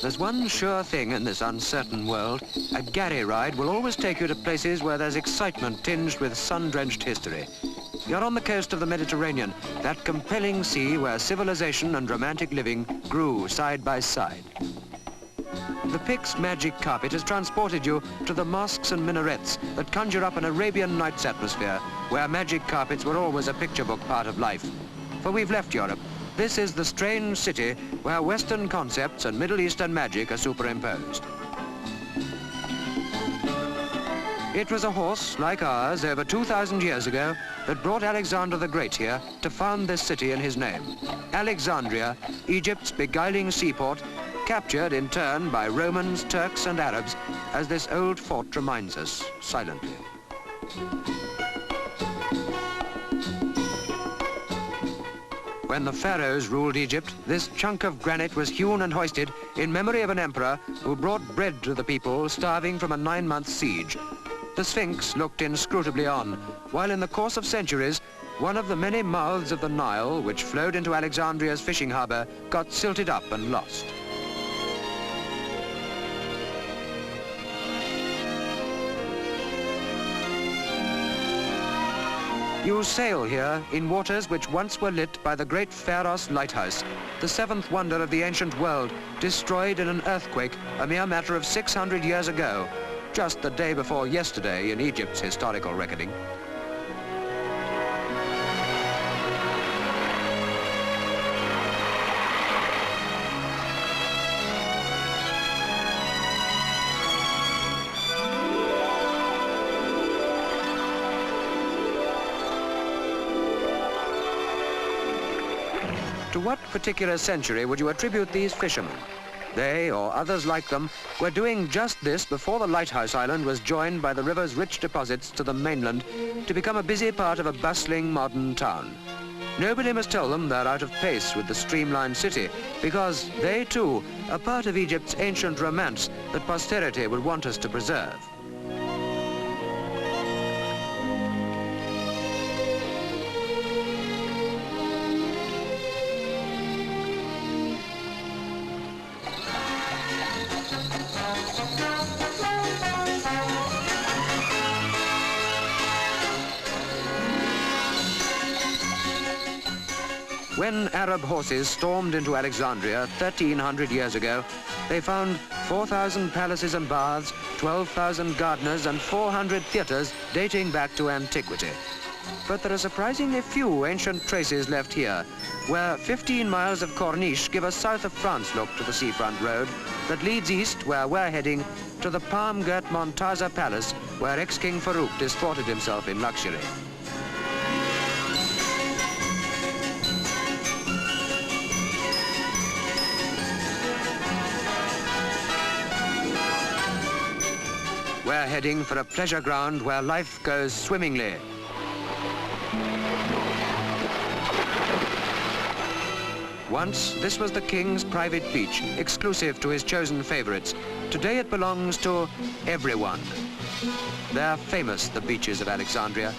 there's one sure thing in this uncertain world. A galley ride will always take you to places where there's excitement tinged with sun-drenched history. You're on the coast of the Mediterranean, that compelling sea where civilization and romantic living grew side by side. The Pict's magic carpet has transported you to the mosques and minarets that conjure up an Arabian Nights atmosphere, where magic carpets were always a picture book part of life. For we've left Europe. This is the strange city where Western concepts and Middle Eastern magic are superimposed. It was a horse like ours over 2,000 years ago that brought Alexander the Great here to found this city in his name. Alexandria, Egypt's beguiling seaport, captured in turn by Romans, Turks and Arabs, as this old fort reminds us, silently. When the pharaohs ruled Egypt, this chunk of granite was hewn and hoisted in memory of an emperor who brought bread to the people starving from a 9-month siege. The Sphinx looked inscrutably on, while in the course of centuries, one of the many mouths of the Nile, which flowed into Alexandria's fishing harbour, got silted up and lost. You sail here in waters which once were lit by the great Pharos lighthouse, the seventh wonder of the ancient world, destroyed in an earthquake a mere matter of 600 years ago, just the day before yesterday in Egypt's historical reckoning. To what particular century would you attribute these fishermen? They, or others like them, were doing just this before the lighthouse island was joined by the river's rich deposits to the mainland to become a busy part of a bustling modern town. Nobody must tell them they're out of pace with the streamlined city, because they too are part of Egypt's ancient romance that posterity would want us to preserve. When Arab horses stormed into Alexandria 1,300 years ago, they found 4,000 palaces and baths, 12,000 gardeners and 400 theatres dating back to antiquity. But there are surprisingly few ancient traces left here, where 15 miles of corniche give a south of France look to the seafront road that leads east, where we're heading, to the palm-girt Montaza Palace, where ex-King Farouk disported himself in luxury. We're heading for a pleasure ground where life goes swimmingly. Once, this was the king's private beach, exclusive to his chosen favorites. Today it belongs to everyone. They're famous, the beaches of Alexandria.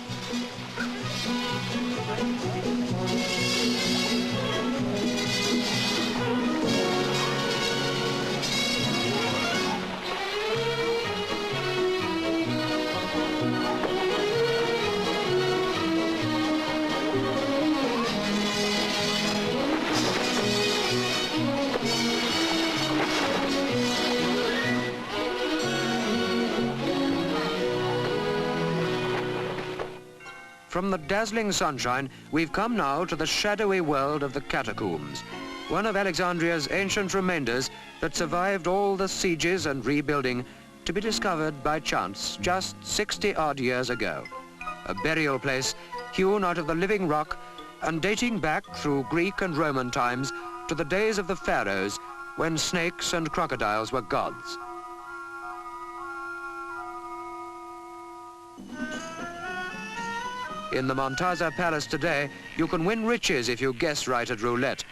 From the dazzling sunshine, we've come now to the shadowy world of the catacombs, one of Alexandria's ancient remainders that survived all the sieges and rebuilding, to be discovered by chance just 60-odd years ago. A burial place hewn out of the living rock and dating back through Greek and Roman times to the days of the pharaohs, when snakes and crocodiles were gods. In the Montaza Palace today, you can win riches if you guess right at roulette.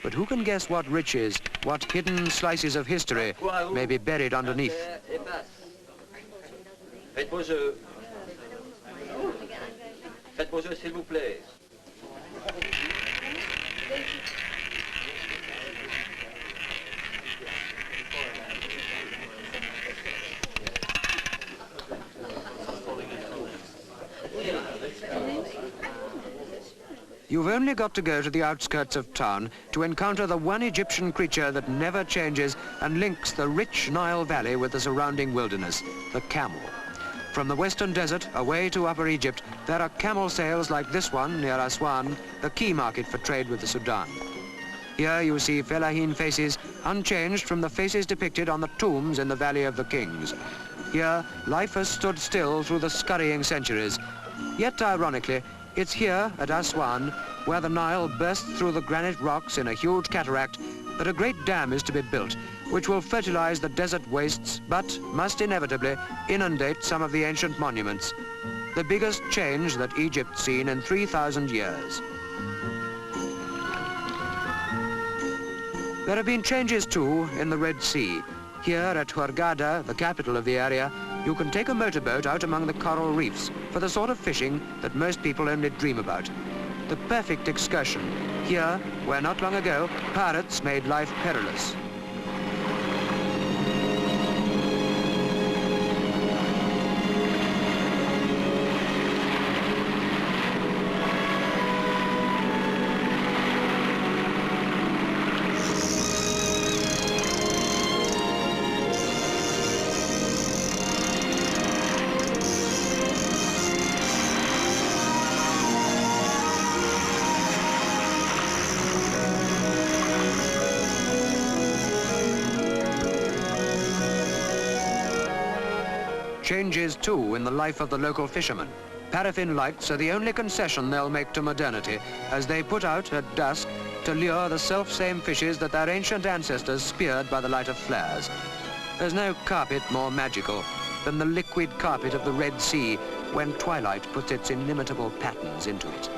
But who can guess what riches, what hidden slices of history may be buried underneath? Faites vos jeux. Faites vos jeux, s'il vous plaît. You've only got to go to the outskirts of town to encounter the one Egyptian creature that never changes and links the rich Nile Valley with the surrounding wilderness, the camel. From the western desert away to Upper Egypt, there are camel sales like this one near Aswan, the key market for trade with the Sudan. Here you see fellahin faces unchanged from the faces depicted on the tombs in the Valley of the Kings. Here, life has stood still through the scurrying centuries. Yet, ironically, it's here at Aswan, where the Nile bursts through the granite rocks in a huge cataract, that a great dam is to be built, which will fertilize the desert wastes, but must inevitably inundate some of the ancient monuments. The biggest change that Egypt's seen in 3,000 years. There have been changes too in the Red Sea. Here at Hurghada, the capital of the area, you can take a motorboat out among the coral reefs for the sort of fishing that most people only dream about. The perfect excursion, here where not long ago pirates made life perilous. Changes too in the life of the local fishermen. Paraffin lights are the only concession they'll make to modernity as they put out at dusk to lure the self-same fishes that their ancient ancestors speared by the light of flares. There's no carpet more magical than the liquid carpet of the Red Sea when twilight puts its inimitable patterns into it.